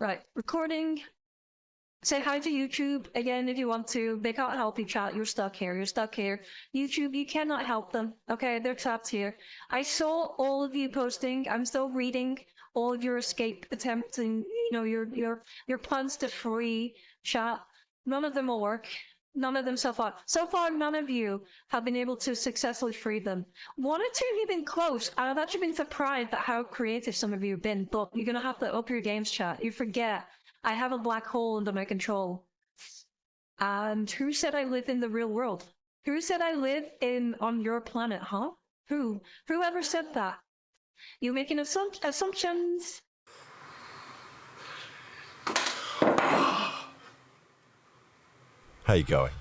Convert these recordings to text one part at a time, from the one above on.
Right, recording. Say hi to YouTube again if you want to. They can't help you, chat. You're stuck here. You're stuck here. YouTube, you cannot help them. Okay, they're trapped here. I saw all of you posting. I'm still reading all of your escape attempts and your plans to free chat. None of them will work. None of them so far. So far, none of you have been able to successfully free them. One or two of you have been close. I've actually been surprised at how creative some of you have been, but you're gonna have to up your games, chat. You forget I have a black hole under my control. And who said I live in the real world? Who said I live on your planet, huh? Who? Whoever said that? You making assumptions? How you going?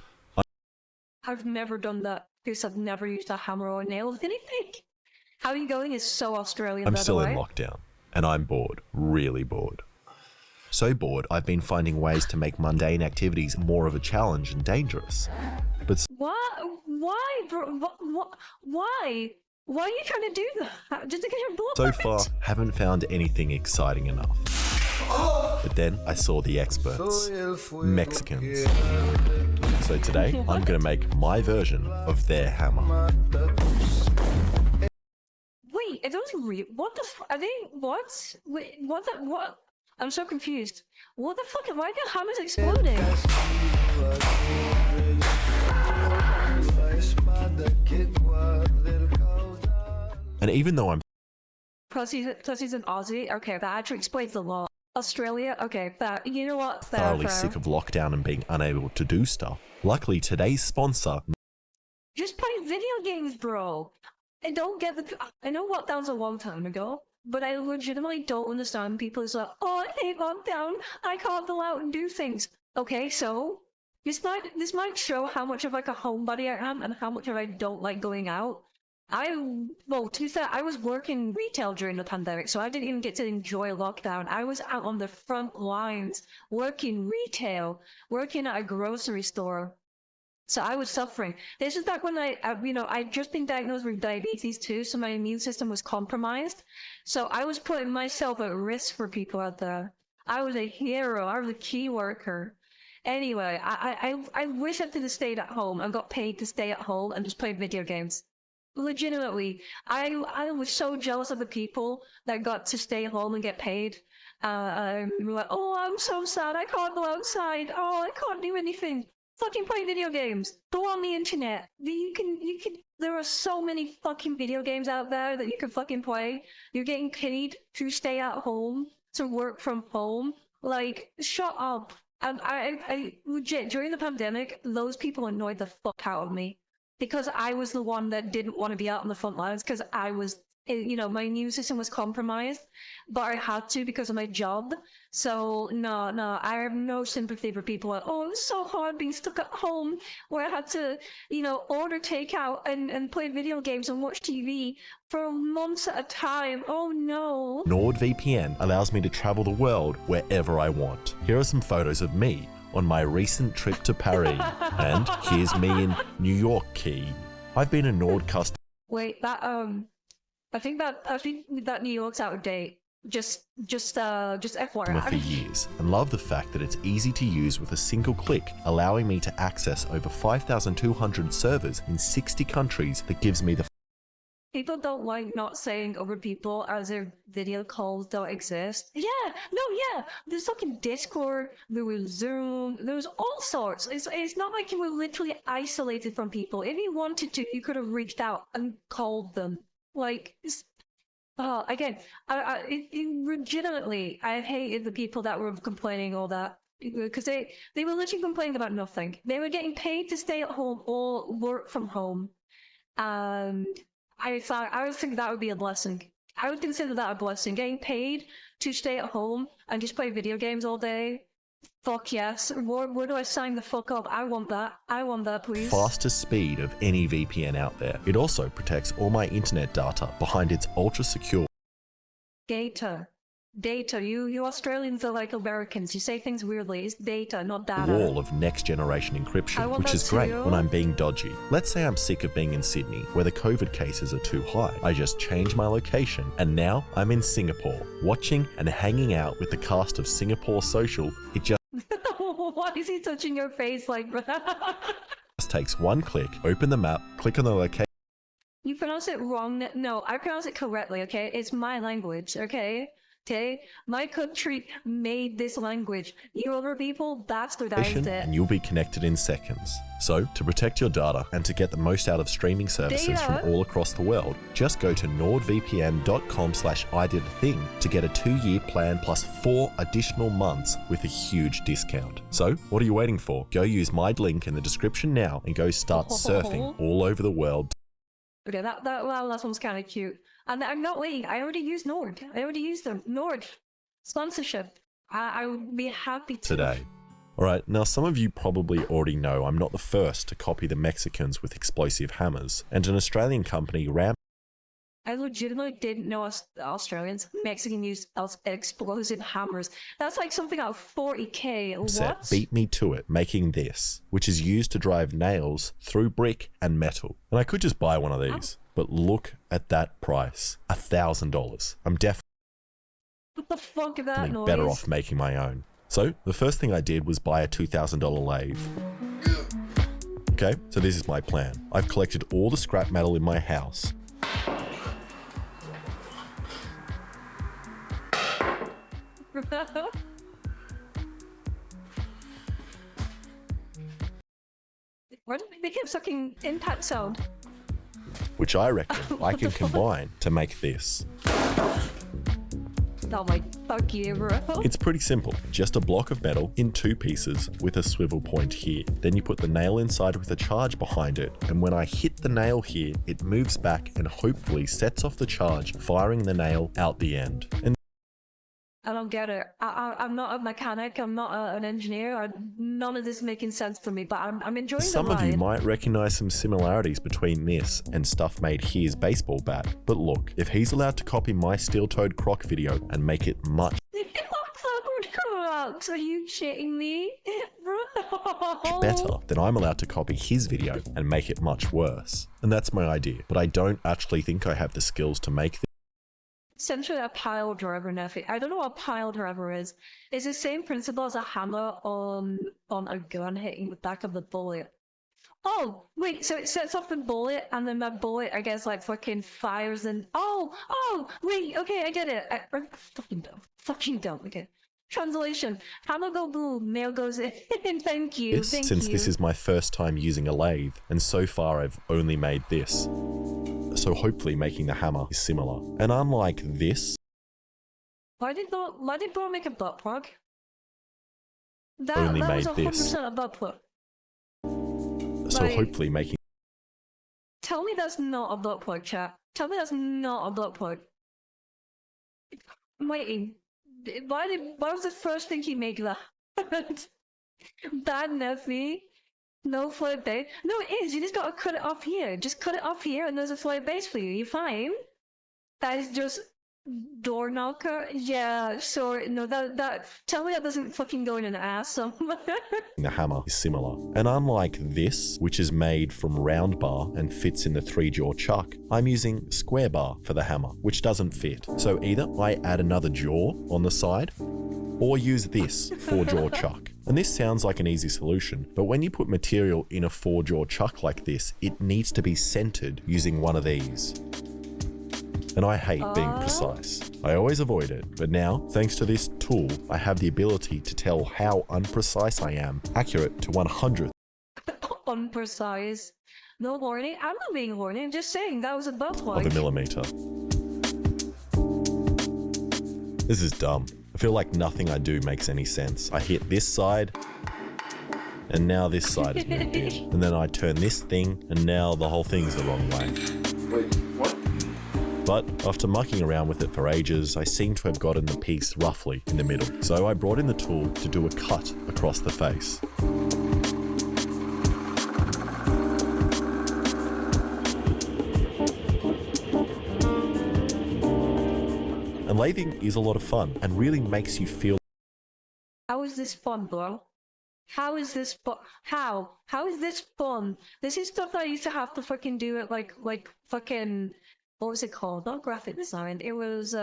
I've never done that because I've never used a hammer or a nail with anything. How are you going is so Australian. I'm by still the in way. lockdown, and I'm bored, really bored. So bored, I've been finding ways to make mundane activities more of a challenge and dangerous. But What? Why, bro? What? Why? Why are you trying to do that? Just to get your blood so pumping? far, haven't found anything exciting enough. But then I saw the experts, Mexicans. So today, I'm gonna make my version of their hammer. Wait, are those real? What the are they? What? Wait, what the? What? I'm so confused. What the fuck? Why are the hammers exploding? And even though I'm Plus he's an Aussie. Okay, that actually explains a lot. Australia. Okay, that you know what? thoroughly sick of lockdown and being unable to do stuff, luckily today's sponsor... Just play video games, bro. I don't get the. I know lockdown was a long time ago, but I legitimately don't understand people who's like, oh, I hate lockdown. I can't go out and do things. Okay, so this might show how much of like a homebody I am and how much of I don't like going out. Well, to be fair, I was working retail during the pandemic, so I didn't even get to enjoy lockdown. I was out on the front lines, working retail, working at a grocery store. So I was suffering. This is back when I'd just been diagnosed with diabetes too, so my immune system was compromised. So I was putting myself at risk for people out there. I was a hero. I was a key worker. Anyway, I wish I could have stayed at home and got paid to stay at home and just played video games. Legitimately, I was so jealous of the people that got to stay home and get paid. Like, oh, I'm so sad. I can't go outside. Oh, I can't do anything. Fucking play video games. Go on the internet. There are so many fucking video games out there that you can fucking play. You're getting paid to stay at home, to work from home. Like, shut up. And I legit, during the pandemic, those people annoyed the fuck out of me. Because I was the one that didn't want to be out on the front lines because I was, my immune system was compromised, but I had to because of my job. So no, I have no sympathy for people like, oh, it was so hard being stuck at home where I had to, order takeout and play video games and watch TV for months at a time. Oh no. NordVPN allows me to travel the world wherever I want. Here are some photos of me on my recent trip to Paris, and here's me in New York Key. I've been a Nord customer Wait, I think that New York's out of date. Just FYI. for years, and love the fact that it's easy to use with a single click, allowing me to access over 5,200 servers in 60 countries that gives me the People don't like not saying over people as if video calls don't exist. Yeah. There's fucking Discord, there was Zoom, there was all sorts. It's not like you were literally isolated from people. If you wanted to, you could have reached out and called them. Like, again, legitimately, I hated the people that were complaining all that. Because they were literally complaining about nothing. They were getting paid to stay at home or work from home. And I would think that would be a blessing. I would consider that a blessing. Getting paid to stay at home and just play video games all day. Fuck yes. Where do I sign the fuck up? I want that. I want that, please. fastest speed of any VPN out there. It also protects all my internet data behind its ultra secure Gator. Data. You Australians are like Americans. You say things weirdly. It's data, not data. Wall of next generation I encryption, want which that is great too. when I'm being dodgy. Let's say I'm sick of being in Sydney, where the COVID cases are too high. I just change my location, and now I'm in Singapore, watching and hanging out with the cast of Singapore Social. It Why is he touching your face like that? just takes one click, open the map, click on the location. You pronounce it wrong. No, I pronounce it correctly, okay? It's my language, okay? Okay? My country made this language. You other people bastardized it. And you'll be connected in seconds. So, to protect your data and to get the most out of streaming services from all across the world, just go to nordvpn.com/ididithing to get a 2-year plan plus 4 additional months with a huge discount. So, what are you waiting for? Go use my link in the description now and go start surfing all over the world. Okay, that last one's kind of cute. And I'm not waiting. I already used Nord. I already used them. Nord. Sponsorship. I would be happy to. Today. Alright, now some of you probably already know I'm not the first to copy the Mexicans with explosive hammers, and an Australian company I legitimately didn't know Australians, Mexican use explosive hammers. That's like something out of 40k. What? beat me to it, making this, which is used to drive nails through brick and metal. And I could just buy one of these, but look at that price, $1,000. I'm definitely What the fuck is that noise? better off making my own. So the first thing I did was buy a $2,000 lathe. Okay, so this is my plan. I've collected all the scrap metal in my house. Where did we make a fucking impact sound? Which I reckon I can combine to make this. Oh my fuck you, bro. It's pretty simple. Just a block of metal in 2 pieces with a swivel point here. Then you put the nail inside with a charge behind it. And when I hit the nail here, it moves back and hopefully sets off the charge, firing the nail out the end. And I don't get it. I'm not a mechanic. I'm not an engineer. None of this is making sense for me, but I'm enjoying some the of you ride. might recognize some similarities between this and stuff made here's baseball bat. But look, if he's allowed to copy my steel-toed croc video and make it much Are you shitting me? better, then I'm allowed to copy his video and make it much worse. And that's my idea. But I don't actually think I have the skills to make this. Essentially a pile driver, Neffy. I don't know what a pile driver is. It's the same principle as a hammer on a gun hitting the back of the bullet. Oh, wait, so it sets off the bullet, and then that bullet, I guess, like, fucking fires and... Oh, wait, okay, I get it. Fucking dumb, okay. Translation. Hammer go boom, nail goes in. Thank you, Since this is my first time using a lathe, and so far I've only made this. So hopefully making the hammer is similar. And unlike this... Why did bro make a butt plug? Only that made was 100% a butt plug. So Like- hopefully making... Tell me that's not a butt plug, chat. Tell me that's not a butt plug. I'm waiting. Why was the first thing he made that? Bad Neffy. No float base. No, it is. You just gotta cut it off here. Just cut it off here and there's a float base for you. You're fine. That is just door knocker. Yeah, sure. No, that tell me that doesn't fucking go in an ass somewhere. the hammer is similar. And unlike this, which is made from round bar and fits in the 3-jaw chuck, I'm using square bar for the hammer, which doesn't fit. So either I add another jaw on the side, or use this 4-jaw chuck. And this sounds like an easy solution, but when you put material in a 4-jaw chuck like this, it needs to be centered using one of these. And I hate being precise. I always avoid it, but now, thanks to this tool, I have the ability to tell how unprecise I am, accurate to 100th Unprecise. No horny. I'm not being horny. I'm just saying that was a butt plug. of a millimeter. This is dumb. I feel like nothing I do makes any sense. I hit this side, and now this side is moved in. And then I turn this thing, and now the whole thing's the wrong way. Wait, what? But after mucking around with it for ages, I seem to have gotten the piece roughly in the middle. So I brought in the tool to do a cut across the face. And Lathing is a lot of fun and really makes you feel How is this fun, bro? How is this fun? How is this fun? This is stuff that I used to have to fucking do at like fucking, what was it called? Not graphic design. It was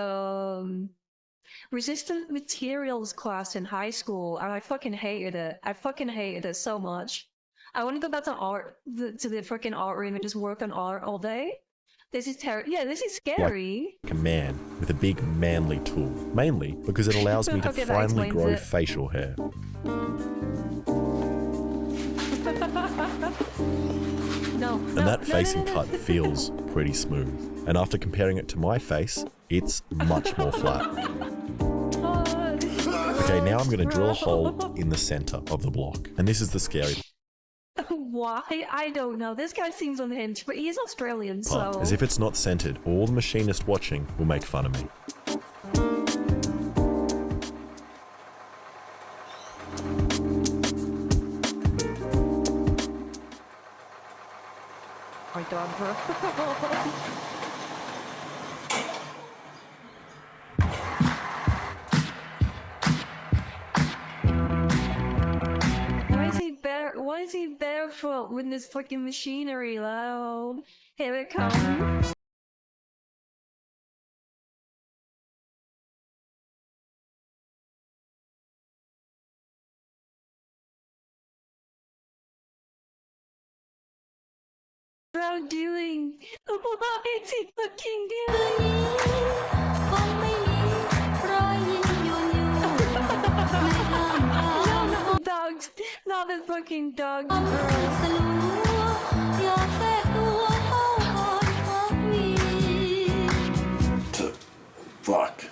resistant materials class in high school, and I fucking hated it. I fucking hated it so much. I want to go back to to the fucking art room and just work on art all day. This is terrible. Yeah, this is scary. like a man with a big manly tool, mainly because it allows me to Okay, that finally explains grow it. facial hair. No, And that facing cut feels pretty smooth. And after comparing it to my face, it's much more flat. Okay, now I'm going to drill a hole in the center of the block. And this is the scary Why? I don't know. This guy seems unhinged, but he's Australian, part. so. As if it's not centered, all the machinists watching will make fun of me. My dog, bro. Why is he barefoot with this fucking machinery loud? Here it comes. What doing? What is he fucking doing? No, dogs. Not the fucking dogs, bro. Fuck.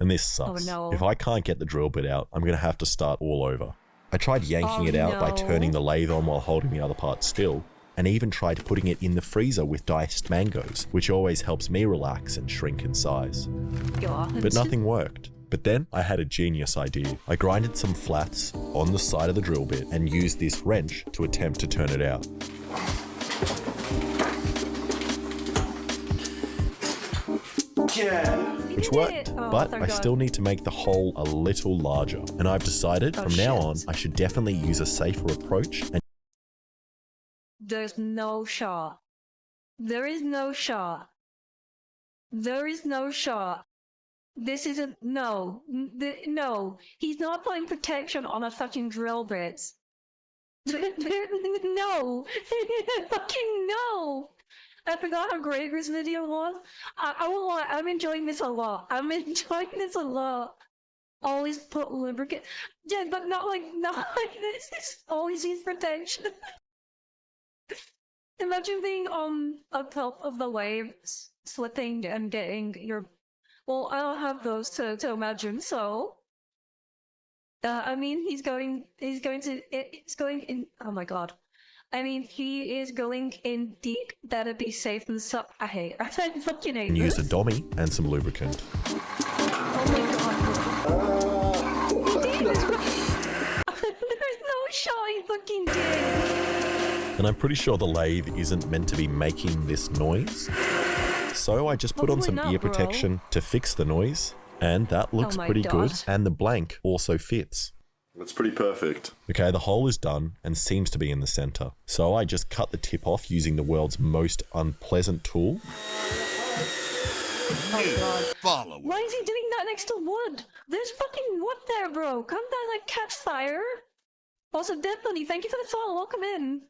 And this sucks. Oh, no. If I can't get the drill bit out, I'm going to have to start all over. I tried yanking it out by no. turning the lathe on while holding the other part still, and even tried putting it in the freezer with diced mangoes, which always helps me relax and shrink in size. God. But nothing worked. But then I had a genius idea. I grinded some flats on the side of the drill bit and used this wrench to attempt to turn it out. Which worked, but I still need to make the hole a little larger. And I've decided from now on, I should definitely use a safer approach and There's no shot. There is no shot. There is no shot. This isn't. No. No. He's not putting protection on a fucking drill bit. No. Fucking no. I forgot how great this video was. I won't lie, I'm enjoying this a lot. I'm enjoying this a lot. Always put lubricant. Yeah, but not like this. It's always use protection. Imagine being on top of the waves, slipping and getting your. Well, I don't have those to imagine, so. I mean, he's going in. Oh my god. I mean, he is going in deep. That'd be safe and stuff. I fucking hate use this. a dummy and some lubricant. Oh my god. There's no shot he fucking did. And I'm pretty sure the lathe isn't meant to be making this noise. So I just put on Probably some not, ear bro. protection to fix the noise. And that looks my pretty good. God. And the blank also fits. That's pretty perfect. Okay, the hole is done and seems to be in the center. So I just cut the tip off using the world's most unpleasant tool. Oh god. Follow. Why is he doing that next to wood? There's fucking wood there, bro. Come down like catch fire. Also, Deathbunny, thank you for the follow. Welcome in.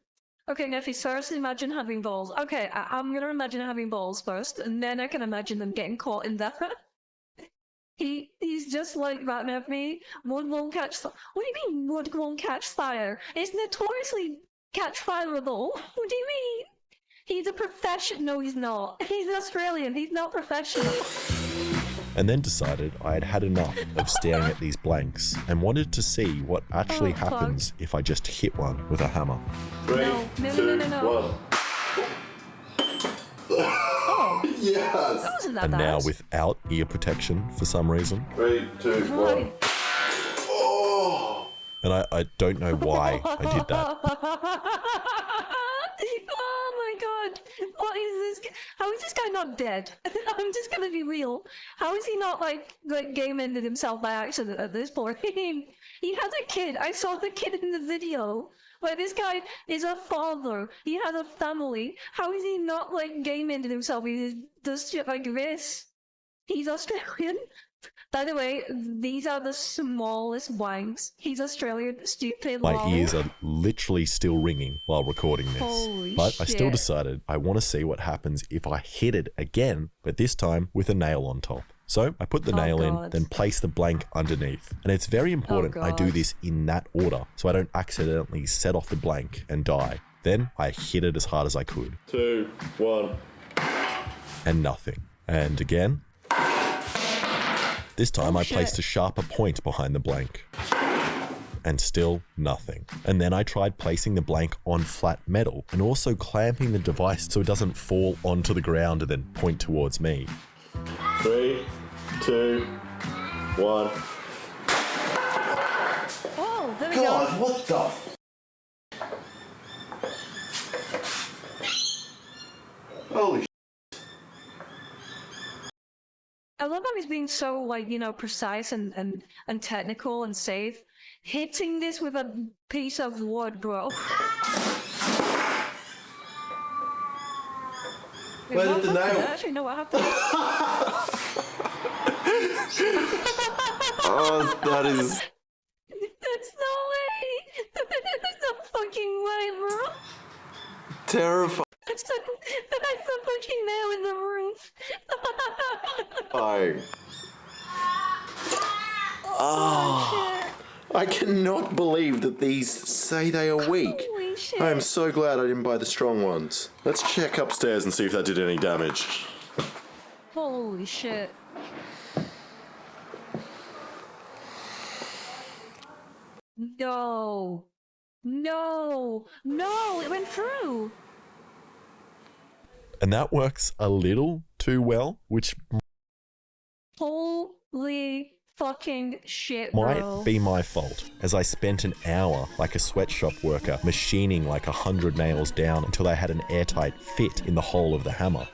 Okay, Neffy, first imagine having balls. Okay, I'm gonna imagine having balls first, and then I can imagine them getting caught in that. He's just like that, Neffy. Wood won't catch fire. What do you mean wood won't catch fire? It's notoriously catch fireable. What do you mean? He's a professional. No, he's not. He's Australian. He's not professional. And then decided I had had enough of staring at these blanks and wanted to see what actually Oh, fuck. happens if I just hit one with a hammer. 3, No, no, 2, no, no, no. 1. Oh, Yes. that wasn't that And bad. now without ear protection for some reason. 3, 2, 1. Right. Oh. And I don't know why I did that. Oh my god. What is this? How is this guy not dead? I'm just gonna be real. How is he not like game ended himself by accident at this point? He has a kid. I saw the kid in the video. Like this guy is a father. He has a family. How is he not like game ended himself? He does shit like this. He's Australian. By the way, these are the smallest wanks. He's Australian, stupid. My lol. ears are literally still ringing while recording this. Holy But I still shit. decided I want to see what happens if I hit it again, but this time with a nail on top. So I put the nail in, God. then place the blank underneath. And it's very important I do God. this in that order so I don't accidentally set off the blank and die. Then I hit it as hard as I could. 2, 1. And nothing. And again. This time I placed a sharper point behind the blank. And still nothing. And then I tried placing the blank on flat metal and also clamping the device so it doesn't fall onto the ground and then point towards me. 3, 2, 1. Oh, there we go. what the? Holy I love how he's being so like, precise and technical and safe. Hitting this with a piece of wood, bro. Wait, Where what did the happened? nail- I actually know what happened. Oh, that is... There's no way! There's no fucking way, bro! terrifying. That's the fucking nail in the roof! Oh, I cannot believe that these say they are weak. Holy shit! I am so glad I didn't buy the strong ones. Let's check upstairs and see if that did any damage. Holy shit. No! No! No! It went through! And that works a little too well, which Holy fucking shit, might bro. be my fault, as I spent an hour like a sweatshop worker machining like 100 nails down until they had an airtight fit in the hole of the hammer.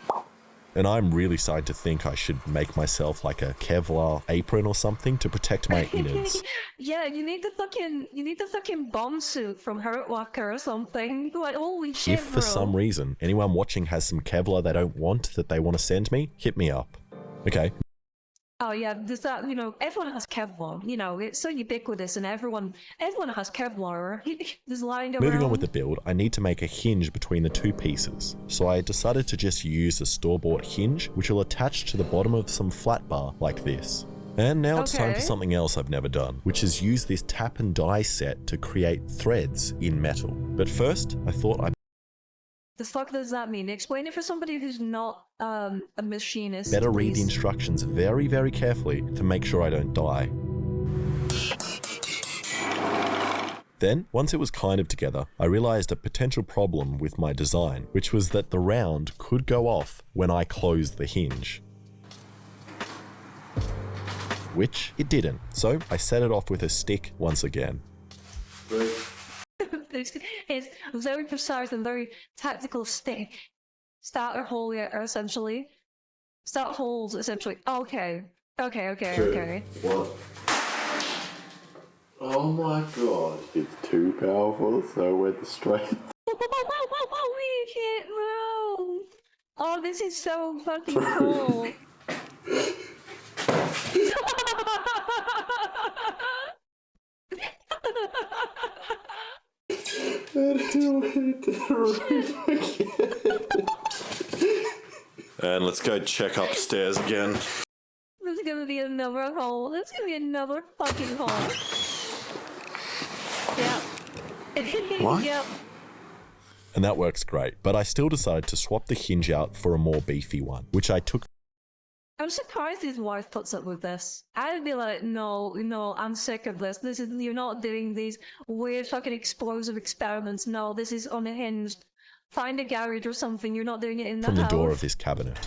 And I'm really starting to think I should make myself like a Kevlar apron or something to protect my innards. Yeah, you need the fucking bomb suit from Hurt Locker or something. Like, holy shit, If for bro. some reason anyone watching has some Kevlar they don't want that they want to send me, hit me up. Okay, Oh yeah, there's that, everyone has Kevlar. It's so ubiquitous and everyone has Kevlar. There's lying around. moving on with the build, I need to make a hinge between the two pieces. So I decided to just use a store-bought hinge, which will attach to the bottom of some flat bar like this. And now it's time for Okay. something else I've never done, which is use this tap and die set to create threads in metal. But first, I thought I'd The fuck does that mean? Explain it for somebody who's not a machinist. better read the please. instructions very, very carefully to make sure I don't die. Then, once it was kind of together, I realized a potential problem with my design, which was that the round could go off when I closed the hinge. Which it didn't, so I set it off with a stick once again. It's very precise and very tactical stick. Starter hole, yeah, essentially. Start holes, essentially. Okay. Okay. What? Oh my god. It's too powerful, so we're the straight. Holy shit, bro! Oh, this is so fucking cool. And let's go check upstairs again. There's gonna be another hole. There's gonna be another fucking hole. Yep. What? Yep. And that works great, but I still decided to swap the hinge out for a more beefy one, which I took I'm surprised his wife puts up with this. I'd be like, no, I'm sick of this. You're not doing these weird fucking explosive experiments. No, this is unhinged. Find a garage or something. You're not doing it in the from the house. door of this cabinet.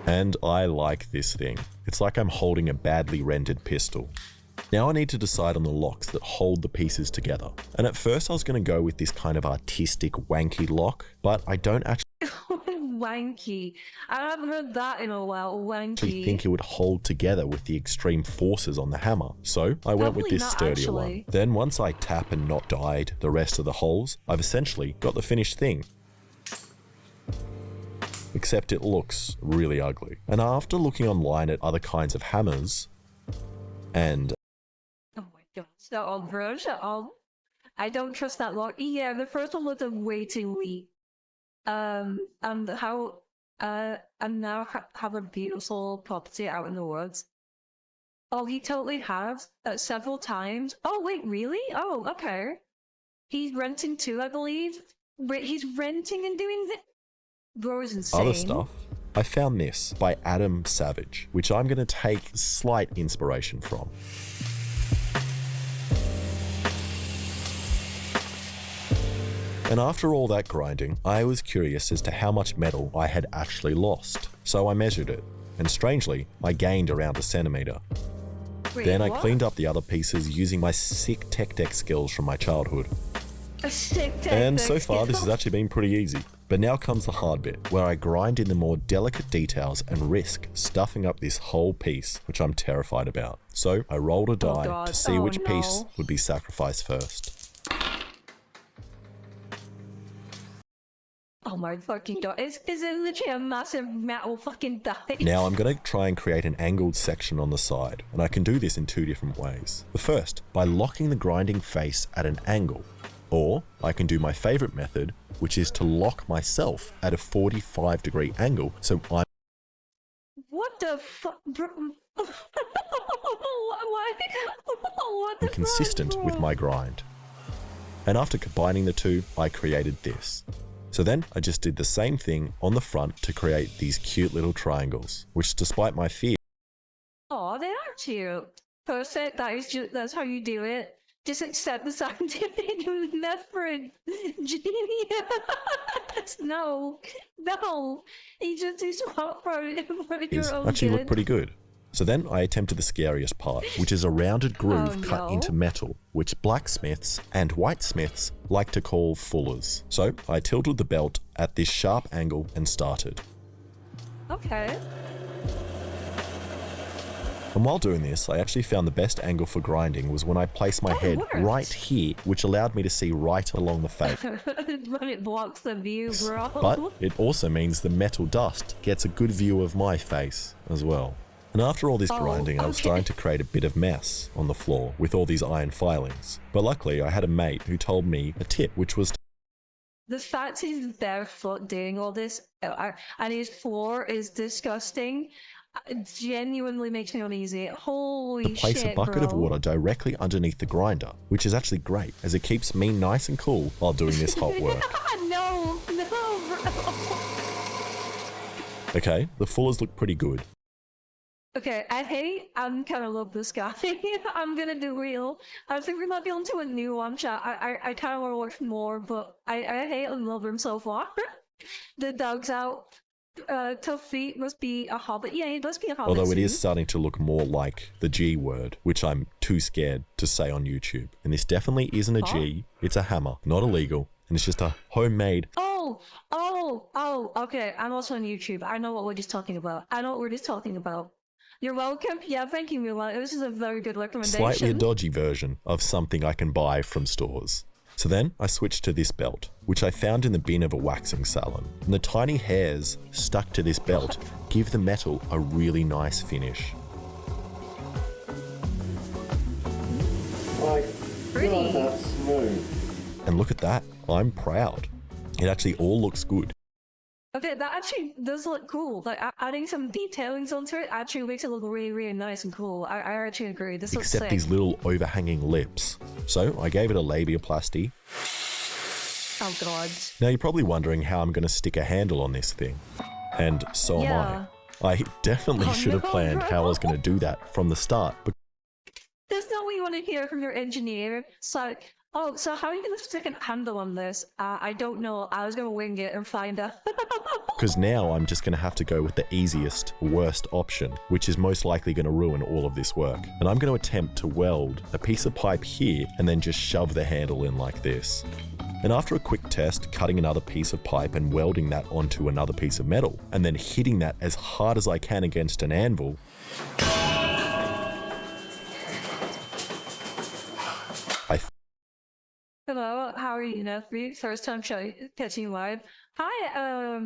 And I like this thing. It's like I'm holding a badly rendered pistol. Now I need to decide on the locks that hold the pieces together. And at first I was going to go with this kind of artistic wanky lock, but I don't actually wanky. I haven't heard that in a while. actually Wanky. think it would hold together with the extreme forces on the hammer. So I went with Probably this not, sturdier one. actually. Then once I tap and not dyed the rest of the holes, I've essentially got the finished thing. Except it looks really ugly. And after looking online at other kinds of hammers, and Oh my god. Shut up, bro. Shut up. I don't trust that lock. Yeah, the first one was a way too weak. And how and now have a beautiful property out in the woods. Oh, he totally has several times. Oh wait, really? Oh, okay. He's renting too, I believe. Wait, he's renting and doing this. Bro is insane. other stuff, I found this by Adam Savage, which I'm going to take slight inspiration from. And after all that grinding, I was curious as to how much metal I had actually lost. So I measured it, and strangely, I gained around 1 centimeter. Wait, Then I what? cleaned up the other pieces using my sick tech deck skills from my childhood. A sick And tech so deck far, this has skill. actually been pretty easy. But now comes the hard bit, where I grind in the more delicate details and risk stuffing up this whole piece, which I'm terrified about. So I rolled a die God. to see Oh, which piece no. would be sacrificed first. Oh my fucking god. Is it literally a massive metal fucking die? Now I'm going to try and create an angled section on the side, and I can do this in 2 different ways. The first, by locking the grinding face at an angle. Or I can do my favorite method, which is to lock myself at a 45-degree angle, so I'm What the fuck? Why? What the consistent fuck, with bro? my grind. And after combining the two, I created this. So then I just did the same thing on the front to create these cute little triangles, which despite my fear, Oh, they are cute. Perfect. That's how you do it. Just accept the scientific method. Genius. No. You just do swap for your own actually look good. pretty good. So then I attempted the scariest part, which is a rounded groove Oh, cut no. into metal, which blacksmiths and whitesmiths like to call fullers. So I tilted the belt at this sharp angle and started. Okay. And while doing this, I actually found the best angle for grinding was when I placed my Oh, it head worked. right here, which allowed me to see right along the face. But it blocks the view, bro. But it also means the metal dust gets a good view of my face as well. And after all this Oh, grinding, I was okay. starting to create a bit of mess on the floor with all these iron filings. But luckily, I had a mate who told me a tip, which was The fact he's barefoot doing all this, and his floor is disgusting, genuinely makes me uneasy. Holy to place shit, a bucket bro. of water directly underneath the grinder, which is actually great as it keeps me nice and cool while doing this hot work. No, bro. Okay, the fullers look pretty good. Okay, I'm kind of love this guy. I'm gonna do real. I think we might be onto a new one, chat. I kind of want to watch more, but I hate and love him so far. The dog's out. Tough feet must be a hobbit. Yeah, it must be a hobbit. Although it is soon. starting to look more like the G word, which I'm too scared to say on YouTube. And this definitely isn't a G, it's a hammer, not illegal, and it's just a homemade. Oh, okay. I'm also on YouTube. I know what we're just talking about. You're welcome. Yeah, thank you, Mila. This is a very good recommendation. Slightly a dodgy version of something I can buy from stores. So then I switched to this belt, which I found in the bin of a waxing salon. And the tiny hairs stuck to this belt give the metal a really nice finish. Pretty. That's smooth. And look at that, I'm proud. It actually all looks good. Okay, that actually does look cool. Like adding some detailings onto it actually makes it look really, really nice and cool. I actually agree. This looks Except sick. these little overhanging lips. So I gave it a labiaplasty. Oh god. Now you're probably wondering how I'm going to stick a handle on this thing. And so Yeah. am I. I definitely Oh, should have no, planned bro. how I was going to do that from the start. That's not what you want to hear from your engineer. So how are you gonna stick a handle on this? I don't know. I was gonna wing it and find out. Because now I'm just going to have to go with the easiest, worst option, which is most likely going to ruin all of this work. And I'm going to attempt to weld a piece of pipe here and then just shove the handle in like this. And after a quick test, cutting another piece of pipe and welding that onto another piece of metal, and then hitting that as hard as I can against an anvil, Hello, how are you, Nesby? First time catching you live. Hi,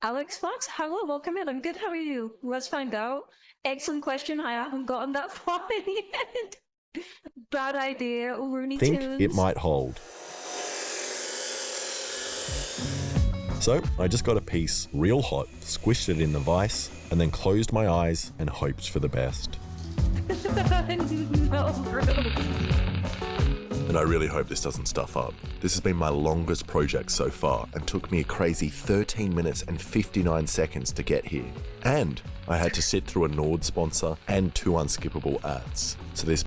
Alex Fox. Hello, welcome in. I'm good. How are you? Let's find out. Excellent question. I haven't gotten that far yet. Bad idea. Looney think Tunes. it might hold. So I just got a piece real hot, squished it in the vise, and then closed my eyes and hoped for the best. No, bro. And I really hope this doesn't stuff up. This has been my longest project so far and took me a crazy 13 minutes and 59 seconds to get here. And I had to sit through a Nord sponsor and 2 unskippable ads. So this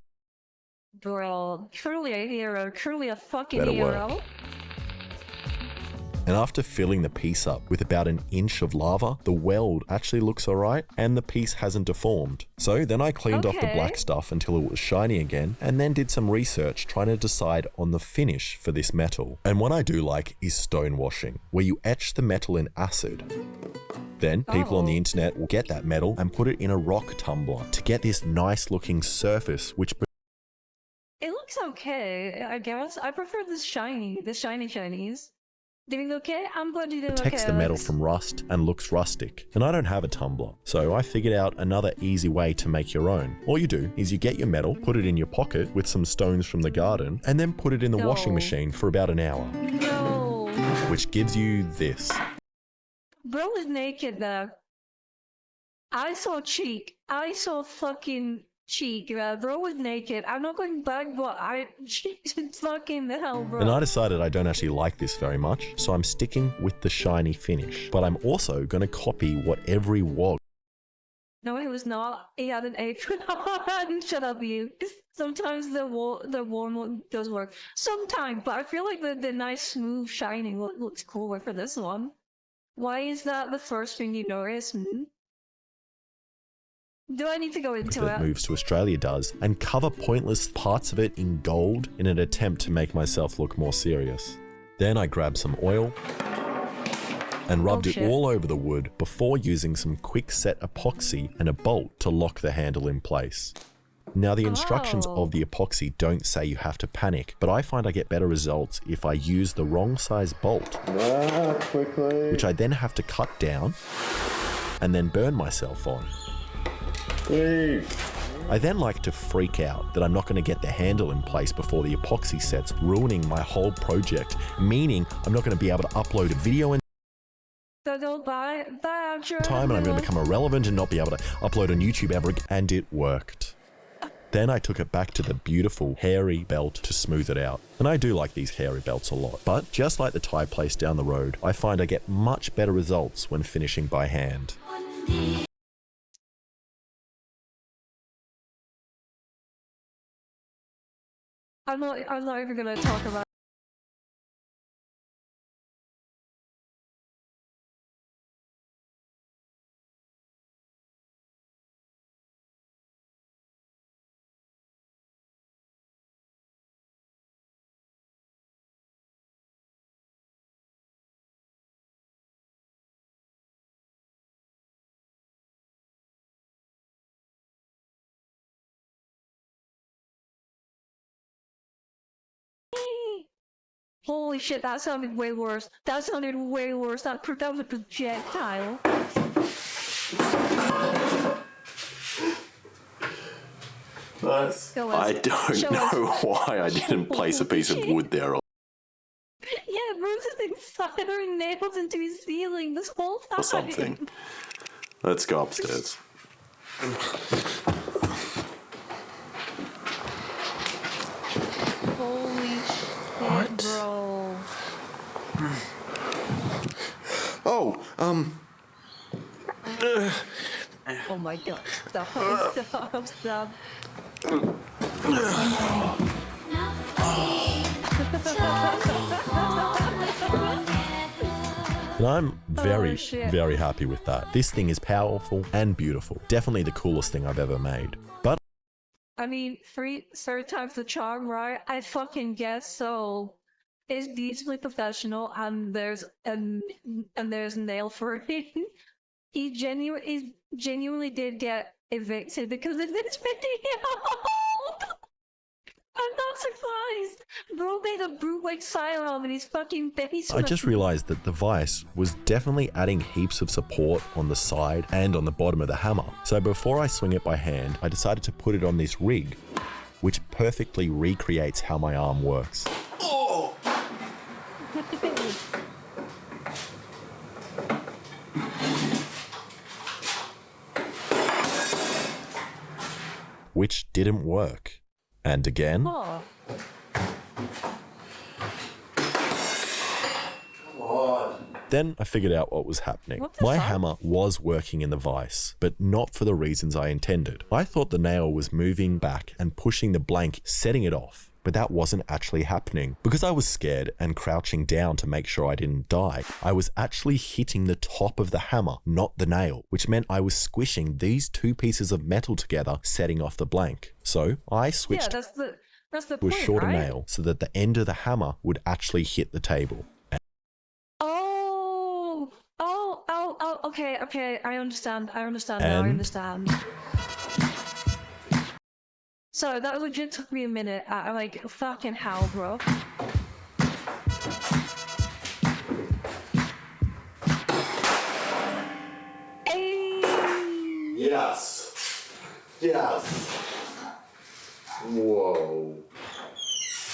Bro, truly a hero. Truly a fucking better hero. work. And after filling the piece up with about an inch of lava, the weld actually looks alright and the piece hasn't deformed. So then I cleaned off the black stuff until it was shiny again, and then did some research trying to decide on the finish for this metal. And what I do like is stone washing, where you etch the metal in acid. Then people on the internet will get that metal and put it in a rock tumbler to get this nice looking surface which It looks okay, I guess. I prefer the shinies. Doing okay? I'm glad you did okay. protects the metal from rust and looks rustic. And I don't have a tumbler, so I figured out another easy way to make your own. All you do is you get your metal, put it in your pocket with some stones from the garden, and then put it in the washing machine for about an hour. No. Which gives you this. Bro is naked though. I saw cheek. I saw fucking cheek. Bro was naked. I'm not going back, but it's fucking the hell, bro. And I decided I don't actually like this very much, so I'm sticking with the shiny finish. But I'm also going to copy what every wog. No, he was not. He had an apron on. Shut up, you. Sometimes the warm look does work. Sometimes, but I feel like the nice, smooth, shiny look looks cooler for this one. Why is that the first thing you notice? Do I need to go into that moves to Australia does, and cover pointless parts of it in gold in an attempt to make myself look more serious. Then I grabbed some oil and rubbed it all over the wood before using some quick set epoxy and a bolt to lock the handle in place. Now the instructions of the epoxy don't say you have to panic, but I find I get better results if I use the wrong size bolt, which I then have to cut down and then burn myself on. I then like to freak out that I'm not going to get the handle in place before the epoxy sets, ruining my whole project, meaning I'm not going to be able to upload a video in time, and I'm going to become irrelevant and not be able to upload on YouTube ever again. And it worked. Then I took it back to the beautiful hairy belt to smooth it out. And I do like these hairy belts a lot. But just like the Thai place down the road, I find I get much better results when finishing by hand. I'm not even gonna talk about. Holy shit, that sounded way worse. That sounded way worse. That was a projectile. I don't know why I didn't place a piece of wood there. Yeah, Bruce has been firing nails into his ceiling this whole time. Or something. Let's go upstairs. Holy shit, bro. Oh, Oh my god. Stop. Stop. And I'm very happy with that. This thing is powerful and beautiful. Definitely the coolest thing I've ever made. But I mean, third time's the charm, right? I fucking guess so. is beautifully professional, and there's a nail for it. He genuinely did get evicted because of this video. I'm not surprised. Bro made a bootleg firearm in his fucking face. I just realized that the vise was definitely adding heaps of support on the side and on the bottom of the hammer. So before I swing it by hand, I decided to put it on this rig, which perfectly recreates how my arm works. Oh! Which didn't work. And again. Oh. Then I figured out what was happening. What the My fuck? hammer was working in the vise, but not for the reasons I intended. I thought the nail was moving back and pushing the blank, setting it off. But that wasn't actually happening. Because I was scared and crouching down to make sure I didn't die, I was actually hitting the top of the hammer, not the nail, which meant I was squishing these two pieces of metal together, setting off the blank. So I switched Yeah, that's the to a point, shorter right? nail so that the end of the hammer would actually hit the table. Oh, okay, I understand now, I And- understand. So that legit took me a minute, like, fucking hell, bro. Hey! Yes. Yes. Whoa.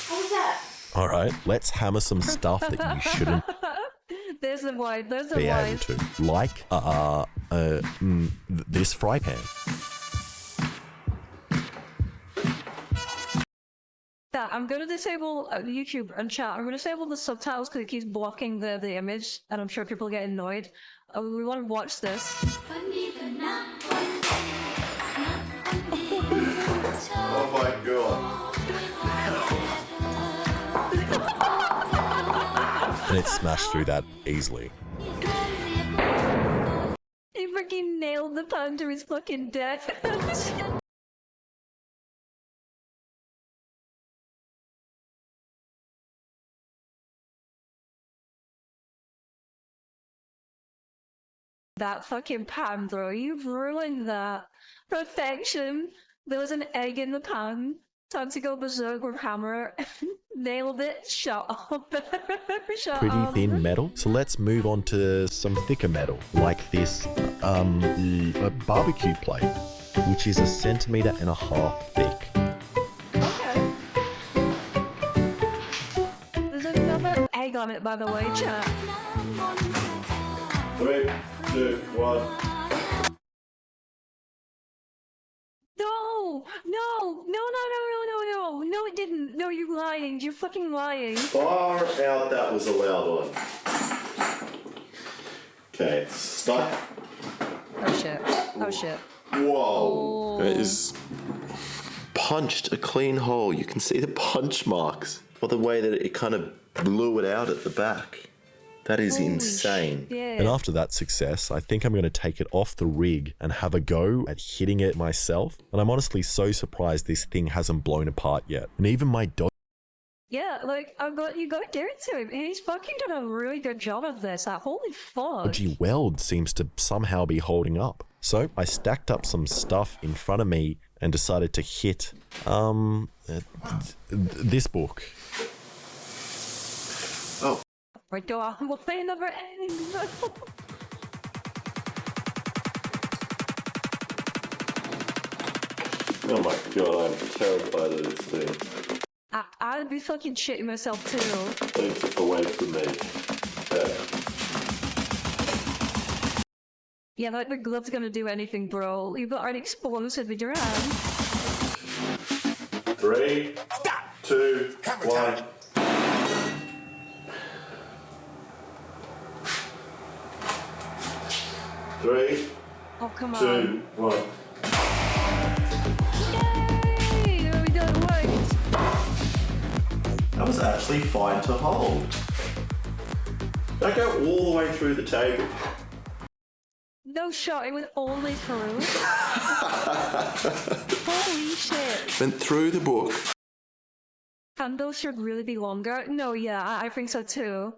What was that? Alright, let's hammer some stuff that you shouldn't There's the wine, there's the be wine. able to. Like, this fry pan. That I'm gonna disable YouTube and chat. I'm gonna disable the subtitles because it keeps blocking the image, and I'm sure people get annoyed. We want to watch this. Oh my god. And it smashed through that easily. He freaking nailed the pun to his fucking death. That fucking pan, bro. You've ruined that. Perfection. There was an egg in the pan. Time to go berserk with hammer. Nailed it. Shut up. Shut Pretty up. thin metal. So let's move on to some thicker metal, like this a barbecue plate, which is 1.5 centimeters thick. Okay. There's another egg on it, by the way, chat. 3, 2, 1. No, it didn't. No, you're lying. You're fucking lying. Far out that was a loud one. Okay, it's stuck. Oh shit. Whoa. Oh. It is punched a clean hole. You can see the punch marks. Or the way that it kind of blew it out at the back. That is insane. Yeah. And after that success, I think I'm going to take it off the rig and have a go at hitting it myself. And I'm honestly so surprised this thing hasn't blown apart yet. And even my Yeah, like you got to give it to him. He's fucking done a really good job of this. Holy fuck. dodgy weld seems to somehow be holding up. So I stacked up some stuff in front of me and decided to hit this book. Oh. Right, go on. We'll play another end. Oh my god, I'm terrified of this thing. I'd be fucking shitting myself too. It's away from me. Yeah, like the glove's gonna do anything, bro. You've got an explosive in your hand. 3, 2, 1. Three, Oh, come on. 2, 1. Yay! There we go, it worked. That was actually fine to hold. That go all the way through the table. No shot, it went all the way through. Holy shit. Went through the book. Handles should really be longer. No, yeah, I think so too.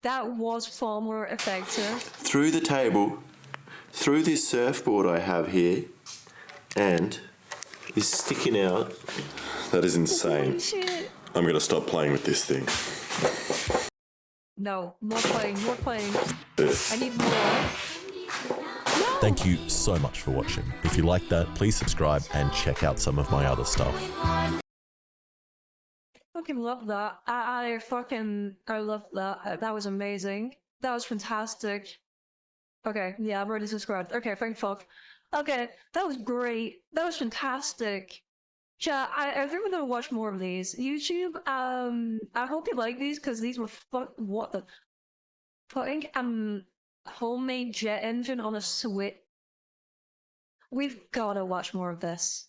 That was far more effective. Through the table, through this surfboard I have here, and is sticking out. That is insane. Holy shit. I'm going to stop playing with this thing. No, more playing, more playing. I need more. No! Thank you so much for watching. If you like that, please subscribe and check out some of my other stuff. Fucking love that. I love that. That was amazing. That was fantastic. Okay, yeah, I've already subscribed. Okay, thank fuck. Okay, that was great. That was fantastic. Yeah, I think we're gonna watch more of these. YouTube, I hope you like these, because these were what the... Putting, homemade jet engine on a switch. We've gotta watch more of this.